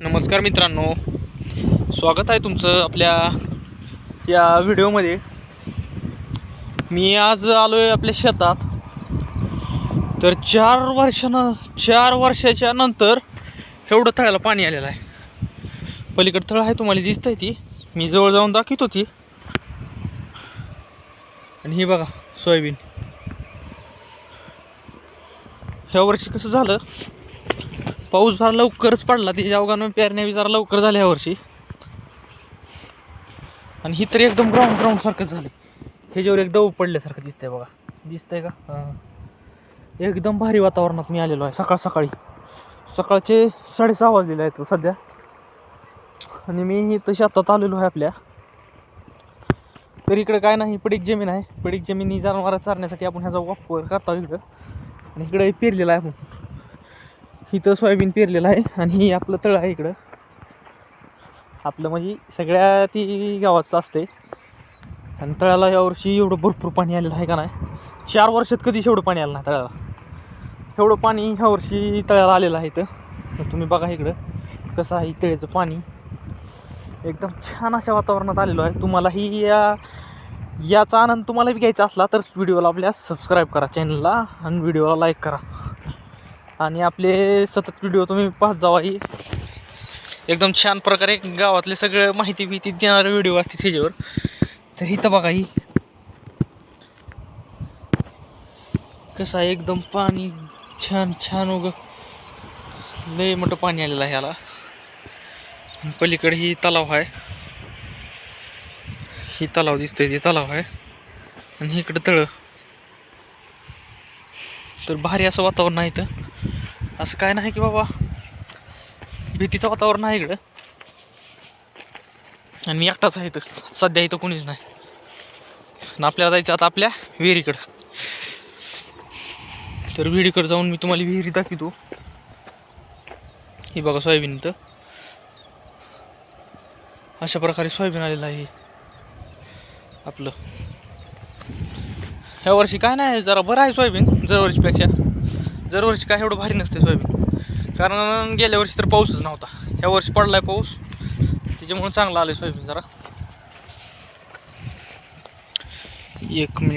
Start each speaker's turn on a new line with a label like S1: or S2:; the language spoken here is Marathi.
S1: नमस्कार मित्रांनो, स्वागत आहे तुमचं आपल्या या व्हिडिओमध्ये. मी आज आलो आहे आपल्या शेतात. तर 4 वर्षाच्या नंतर एवढं तळ्याला पाणी आलेलं आहे. पलीकडे तळ आहे, तुम्हाला दिसत आहे ती. मी जवळ जाऊन दाखवतो ती. आणि हे बघा सोयाबीन. ह्या वर्षी कसं झालं, पाऊस जरा लवकरच पडला, त्याच्या अवघानं पेरण्या बी जरा लवकर झाल्या ह्या वर्षी. आणि ही तरी एकदम ग्राउंड सारखं झालं. ह्याच्यावर एक दव पडल्यासारखं दिसतंय बघा. दिसतंय का? एकदम भारी वातावरणात मी आलेलो आहे. सकाळचे 6:30 वाजलेले आहेत सध्या. आणि मी तशी शेतात आलेलो आहे आपल्या. तर इकडं काय नाही, पडीक जमीन आहे. पडीक जमीन ही जनावरं चारण्यासाठी आपण ह्याचा वापर करता इकडं. आणि इकडे पेरलेलं आहे आपण. इथं सोयाबीन पेरलेलं आहे. आणि ही आपलं तळ आहे इकडं. आपलं म्हणजे सगळ्या ती गावाचं असते. आणि तळ्याला यावर्षी एवढं भरपूर पाणी आलेलं आहे का नाही. 4 वर्षात कधीच एवढं पाणी आलं नाही तळ्याला. एवढं पाणी ह्या वर्षी तळ्याला आलेलं आहे. तर तुम्ही बघा इकडं कसं आहे तळ्याचं पाणी. एकदम छान अशा वातावरणात आलेलो आहे. तुम्हालाही याचा आनंद तुम्हाला बी घ्यायचा असला तर व्हिडिओला आपल्या सबस्क्राईब करा चॅनलला. आणि व्हिडिओला लाईक करा. आणि आपले सतत व्हिडिओ तुम्ही पाहत जावा. ही एकदम छान प्रकारे गावातले सगळं माहिती देणारे व्हिडिओ असते त्याच्यावर. तर इथं बघा ही कसं आहे, एकदम पाणी छान लय मोठं पाणी आलेलं आहे ह्याला. पलीकडे ही तलाव आहे. ही तलाव दिसतंय, ती तलाव आहे. आणि इकडं तळ. तर भारी असं वातावरण आहे इथं. असं काय नाही की बाबा भीतीचं वातावरण आहे इकडं. आणि मी एकटाच आहे इथं सध्या. इथं कोणीच नाही. आणि आपल्याला जायचं आता आपल्या विहिरीकडं. तर विहिरीकडे जाऊन मी तुम्हाला विहिरी दाखवतो. ही बघा सोयाबीन. इथं अशा प्रकारे सोयाबीन आलेलं आहे आपलं. ह्या वर्षी काय नाही, जरा बरं आहे सोयाबीन दरवर्षीपेक्षा. दरवर्षी काय एवढं भारी नसते सोयाबीन, कारण गेल्या वर्षी तर पाऊसच नव्हता. ह्या वर्षी पडलाय पाऊस, त्याच्यामुळे चांगलं आलं सोयाबीन जरा. 1 मिनिट.